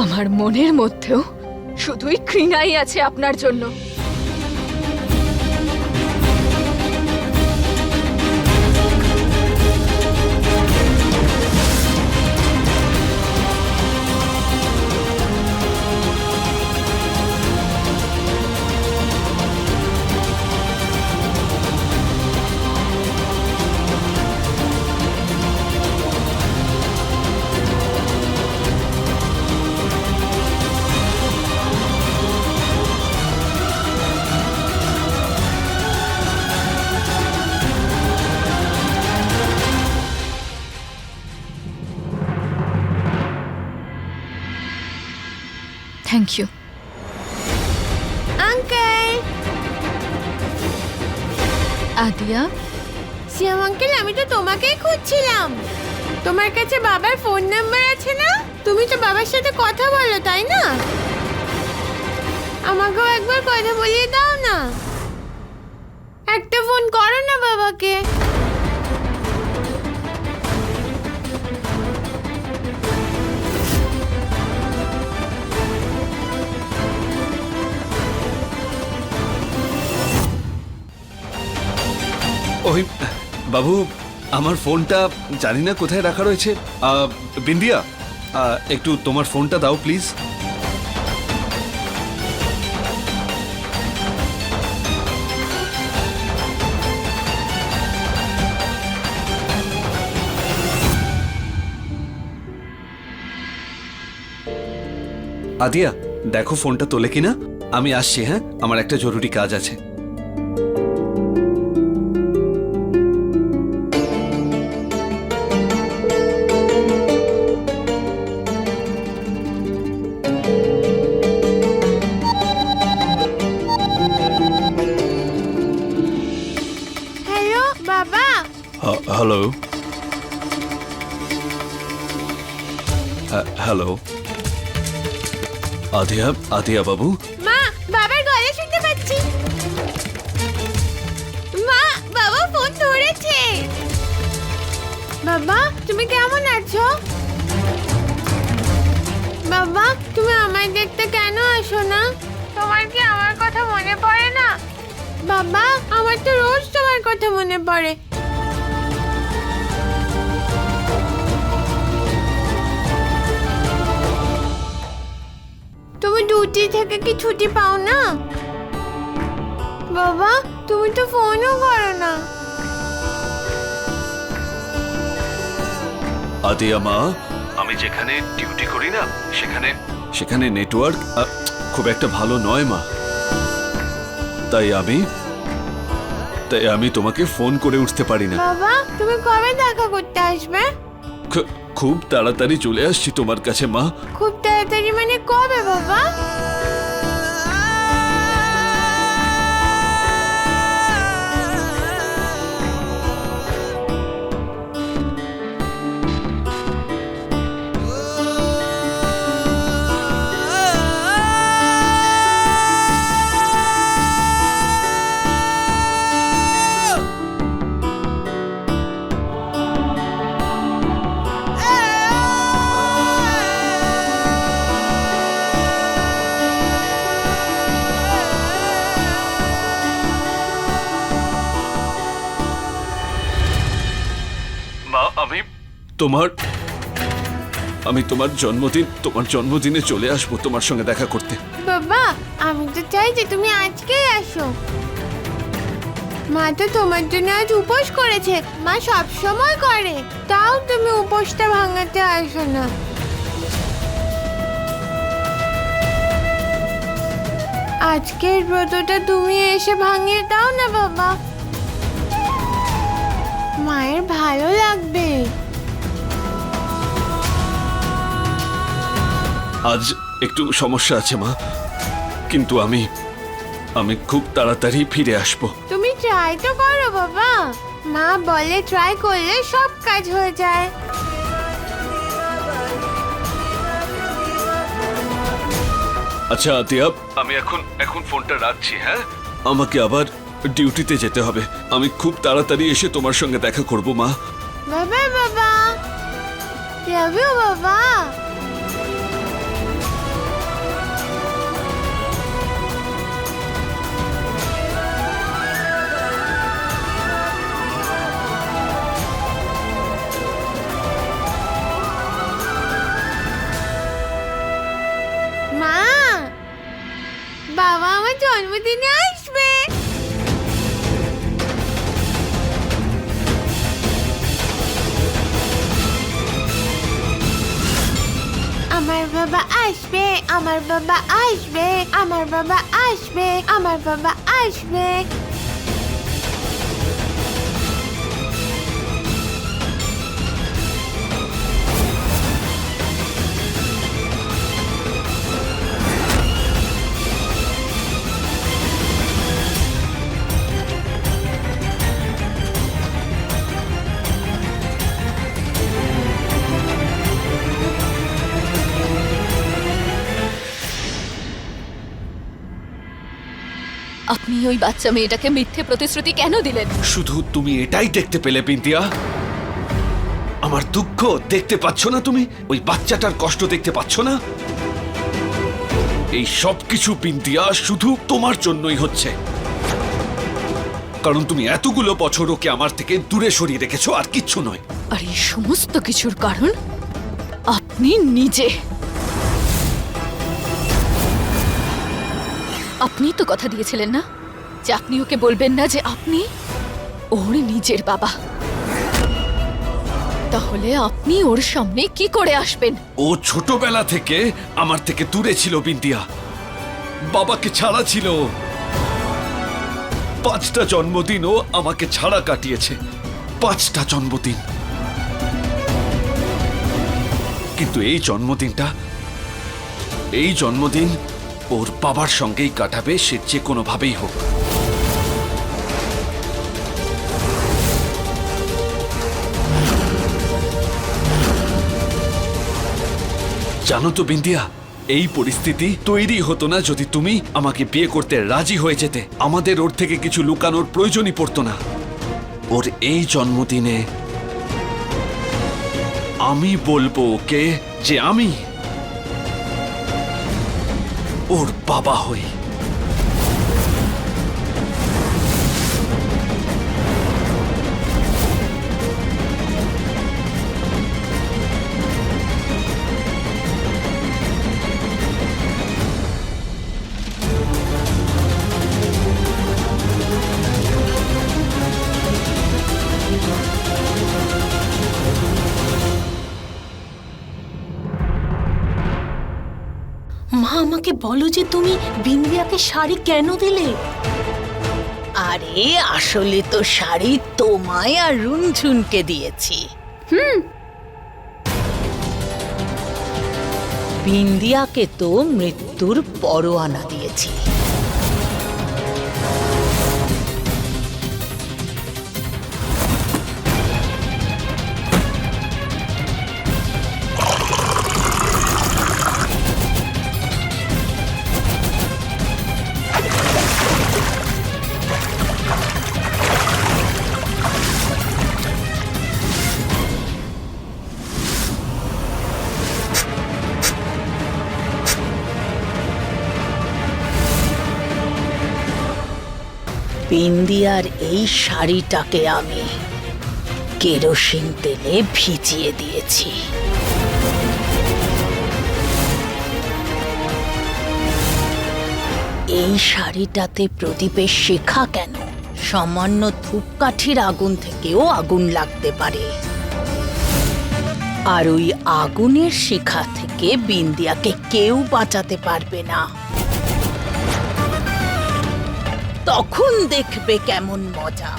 আমার মনের মধ্যেও শুধুই ঘৃণাই আছে আপনার জন্য। Thank you uncle. Adiya. Shyam uncle, আমি তো তোমাকেই খুঁজছিলাম। তোমার কাছে বাবার ফোন নাম্বার আছে না? তুমি তো বাবার সাথে কথা বলো, তাই না? আমাকেও একবার কথা বলিয়ে দাও না। একটা ফোন করো না বাবাকে। ওই বাবু, আমার ফোনটা জানি না কোথায় রাখা রয়েছে। বিন্দিয়া, একটু তোমার ফোনটা দাও প্লিজ। আদিয়া, দেখো ফোনটা তোলে কিনা। আমি আসছি, হ্যাঁ, আমার একটা জরুরি কাজ আছে। হ্যালো বাবা। হ্যালো। হ্যালো আদিয়া। আদিয়া বাবু। মা, বাবার গলা শুনতে পাচ্ছি। মা, বাবা ফোন ধরেছে। বাবা, তুমি কেমন আছো? বাবা, তুমি আমায় দেখতে কেন আসো না? তোমার কি আমার কথা মনে পড়ে না? বাবা, আমার তো রোজ তোমার কথা মনে পড়ে। তুমি ডিউটি থেকে কি ছুটি পাও না? বাবা, তুমি তো ফোনও করো না। আদিয়া মা, আমি যেখানে ডিউটি করি না সেখানে নেটওয়ার্ক খুব একটা ভালো নয় মা। তাই আমি তোমাকে ফোন করে উঠতে পারি না। বাবা, তুমি কবে দেখা করতে আসবে? খুব তাড়াতাড়ি চলে আসছি তোমার কাছে মা। খুব তাড়াতাড়ি মানে কবে বাবা? মা, আমি তোমার জন্মদিনে চলে আসবো তোমার সঙ্গে দেখা করতে। বাবা, আমি তো চাই যে তুমি আজকেই আসো। মা তো তোমার জন্য আজ উপোস করেছে। মা সব সময় করে, তাও তুমি উপোসটা ভাঙাতে আসো না। আজকের ব্রতটা তুমি এসে ভাঙিয়ে দাও না বাবা। মায়ের ভালো লাগবে। আজ একটু সমস্যা আছে মা, কিন্তু আমি খুব তাড়াতাড়ি ফিরে আসবো। তুমি ট্রাই তো করো বাবা। মা বলে ট্রাই করলে সব কাজ হয়ে যায়। আচ্ছা আতিয়া, আমি এখন ফোনটা রাখছি, হ্যাঁ? আমাকে আবার ডিউটিতে যেতে হবে। আমি খুব তাড়াতাড়ি এসে তোমার সঙ্গে দেখা করব মা। বাবা, বাবা, লাভ ইউ বাবা। জন্মদিনে আসবে। আমার বাবা আসবে, আমার বাবা আসবে, আমার বাবা আসবে, আমার বাবা আসবে। আপনি ওই বাচ্চা মেয়েটাকে মিথ্যে প্রতিশ্রুতি কেন দিলেন? শুধু তুমি এটাই দেখতে পেলে বিন্দিয়া? আমার দুঃখ দেখতে পাচ্ছ না তুমি? ওই বাচ্চাটার কষ্ট দেখতে পাচ্ছ না? এই সব কিছু বিন্দিয়া শুধু তোমার জন্যই হচ্ছে, কারণ তুমি এতগুলো বছর ওকে আমার থেকে দূরে সরিয়ে রেখেছো, আর কিচ্ছু নয়। আর এই সমস্ত কিছুর কারণ আপনি নিজে। আপনি তো কথা দিয়েছিলেন না যে আপনি ওকে বলবেন না যে আপনি ওর নিজের বাবা। তাহলে আপনি ওর সামনে কি করে আসবেন? ও ছোটবেলা থেকে আমার থেকে দূরে ছিল বিন্দিয়া, বাবাকে ছাড়া ছিল। 5টা জন্মদিন ও আমাকে ছাড়া কাটিয়েছে, 5টা জন্মদিন। কিন্তু এই জন্মদিন ওর বাবার সঙ্গেই কাটাবে, সে যে কোনো ভাবেই হোক। জানো তো বিন্দিয়া, এই পরিস্থিতি তৈরি হতো না যদি তুমি আমাকে বিয়ে করতে রাজি হয়ে যেতে। আমাদের ওর থেকে কিছু লুকানোর প্রয়োজনই পড়তো না। ওর এই জন্মদিনে আমি বলবো ওকে যে আমি ওর বাবা হই। মা, আমাকে বলো যে তুমি বিন্দিয়াকে শাড়ি কেন দিলে? আরে আসলে তো শাড়ি তোমায় আর রুনঝুনকে দিয়েছি। বিন্দিয়াকে তো মৃত্যুর পরোয়ানা দিয়েছি। বিন্দিয়ার এই শাড়িটাকে আমি কেরোসিন তেলে ভিজিয়ে দিয়েছি। এই শাড়িটাতে প্রদীপের শিখা কেন, সামান্য ধূপকাঠির আগুন থেকেও আগুন লাগতে পারে। আর ওই আগুনের শিখা থেকে বিন্দিয়াকে কেউ বাঁচাতে পারবে না। তখন দেখবে কেমন মজা।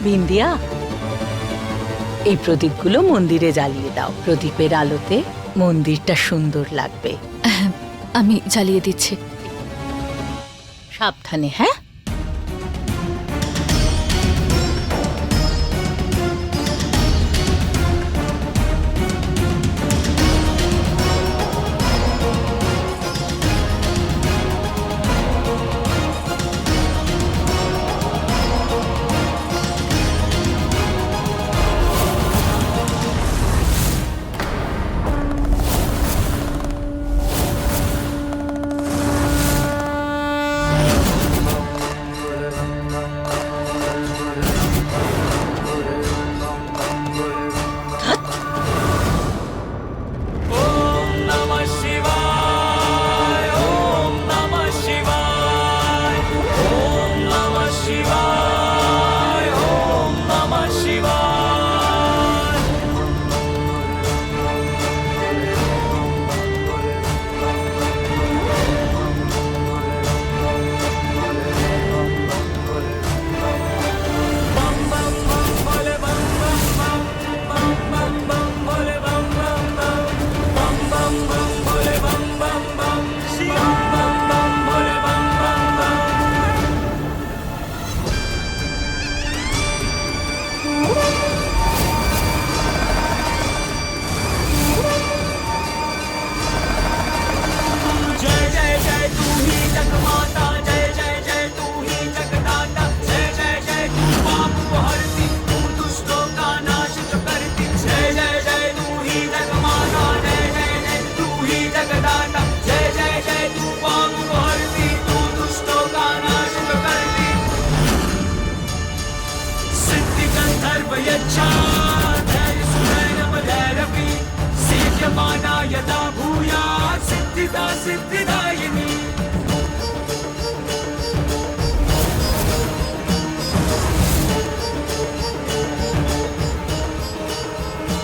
বিন্দিয়া, এই প্রদীপগুলো মন্দিরে জ্বালিয়ে দাও। প্রদীপের আলোতে মন্দিরটা সুন্দর লাগবে। আমি জ্বালিয়ে দিচ্ছি। সাবধানে, হ্যাঁ?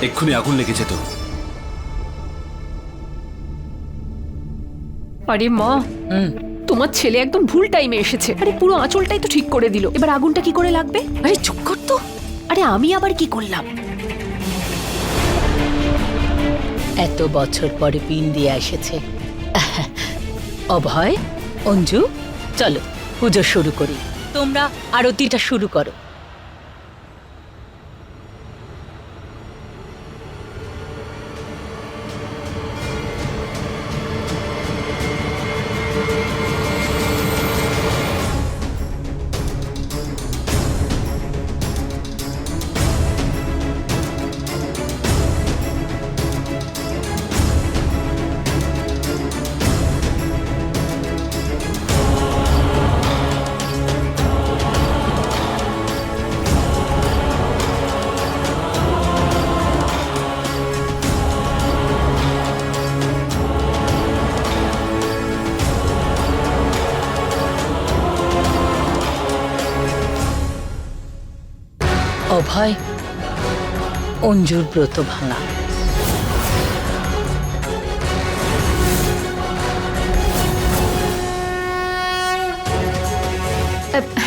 এক্ষুনি আগুন লেগে যেত। আরে মা, তোমার ছেলে একদম ভুল টাইমে এসেছে। আরে পুরো আঁচলটাই তো ঠিক করে দিল, এবার আগুনটা কি করে লাগবে? আরে চুপ কর তো। আরে আমি আবার কি করলাম? এত বছর পরে বিন্দিয়া এসেছে। অভয়, অঞ্জু, চলো পুজো শুরু করি। তোমরা আরতিটা শুরু করো। অভয়, অঞ্জুর ব্রত ভাঙা।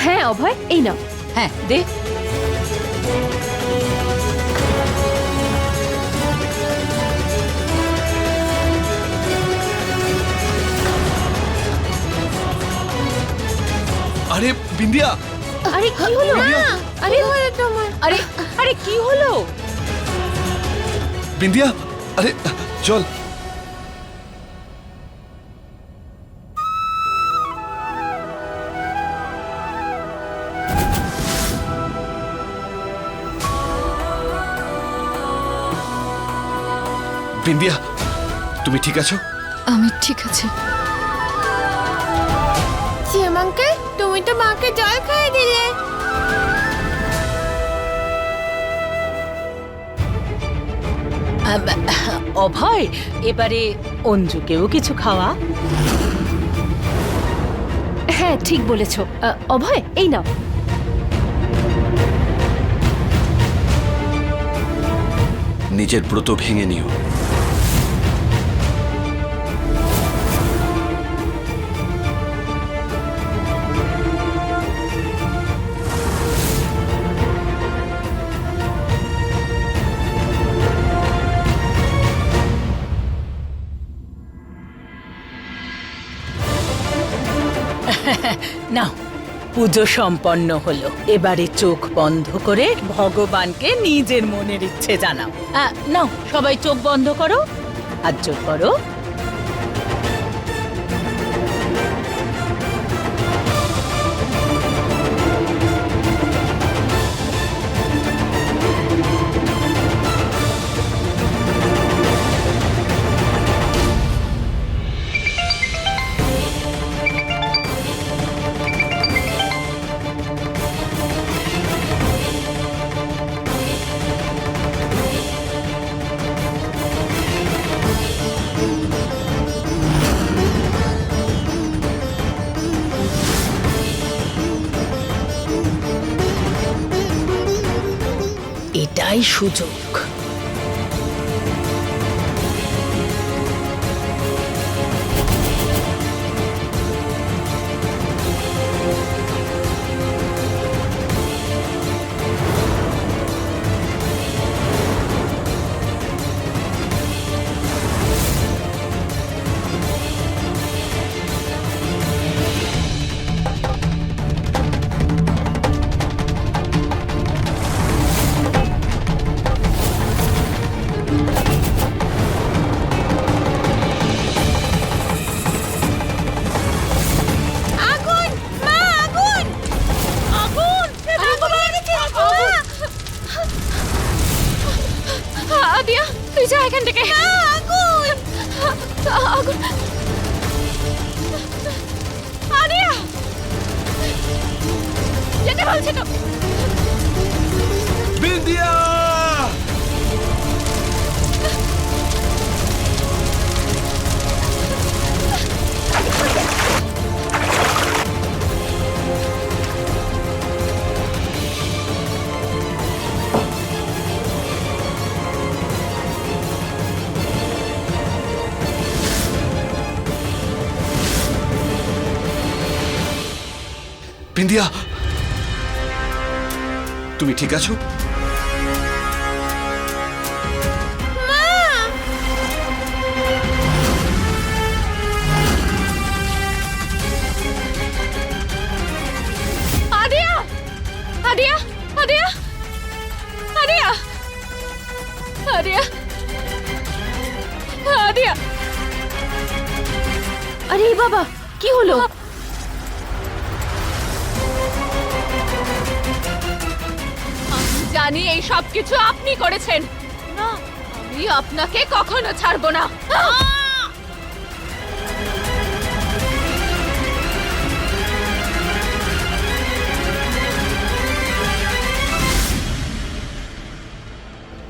হ্যাঁ অভয়, এই নাও। হ্যাঁ, দে। আরে বিন্দিয়া, আরে কি হলো? আরে হলো তোমার? আরে আরে কি হলো? বিন্দিয়া, আরে চল। বিন্দিয়া, তুমি ঠিক আছো? আমি ঠিক আছি। শ্যামাঙ্কে, তুমি তো মাকে জল খাইয়ে দিলে। অভয়, এবারে অঞ্জুকেও কিছু খাওয়া। হ্যাঁ ঠিক বলেছো। অভয়, এই নাও। নিজের ব্রত ভেঙে নিও। পুজো সম্পন্ন হলো। এবারে চোখ বন্ধ করে ভগবানকে নিজের মনের ইচ্ছে জানাও। নাও সবাই চোখ বন্ধ করো, হাত জোড় করো। এটাই সুযোগ। আগুন! মা, আগুন! আগুন! আগুন লেগেছে! মা! আদিয়া, তুই যা এখান থেকে। আগুন! আগুন! আদিয়া, যেতে বলছি তো। বিন্দিয়া! বিন্দিয়া, তুমি ঠিক আছো? আদিয়া, আদিয়া, আদিয়া, আদিয়া, আদিয়া, আদিয়া। আরে বাবা, কি হলো? আমি জানি এই সব কিছু আপনি করেছেন। না, আমি আপনাকে কখনো ছাড়বো না।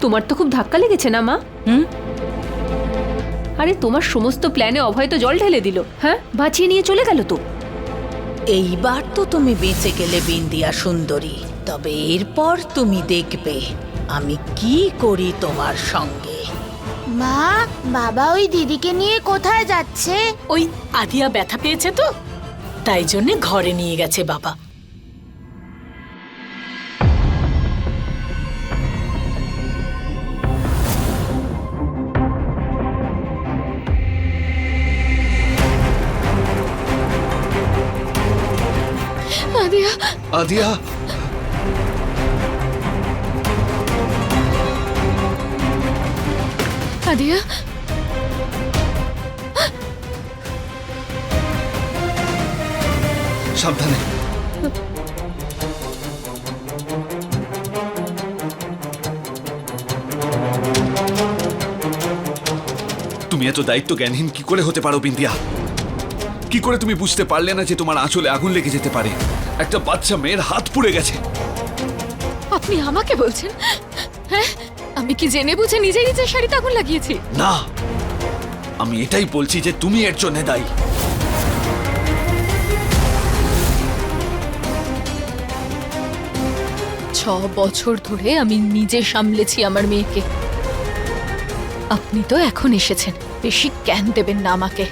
তোমার তো খুব ধাক্কা লেগেছে না মা? হুম, আরে তোমার সমস্ত প্ল্যানে অভয় তো জল ঢেলে দিল। হ্যাঁ, বাঁচিয়ে নিয়ে চলে গেল তো। এইবার তো তুমি বেঁচে গেলে বিন্দিয়া সুন্দরী। তবে এরপর তুমি দেখবে আমি কি করি তোমার সঙ্গে। মা, বাবা ওই দিদিকে নিয়ে কোথায় যাচ্ছে? ওই আদিয়া ব্যথা পেয়েছে তো, তাই জন্যে ঘরে নিয়ে গেছে বাবা। আদিয়া, আদিয়া! আদিয়া, সাবধানে। তুমি এত দায়িত্ব জ্ঞানহীন কি করে হতে পারো বিন্দিয়া? কি করে তুমি বুঝতে পারলে না যে তোমার আঁচলে আগুন লেগে যেতে পারে? একটা বাচ্চা মেয়ের হাত পুড়ে গেছে। আপনি আমাকে বলছেন? হ্যাঁ, আমি কি জেনে বুঝে নিজেই নিজের শাড়িতে আগুন লাগিয়েছি? না, আমি এটাই বলছি যে তুমি এর জন্য দায়ী। 6 বছর ধরে আমি নিজে সামলেছি আমার মেয়েকে। আপনি তো এখন এসেছেন, বেশি জ্ঞান দেবেন না আমাকে।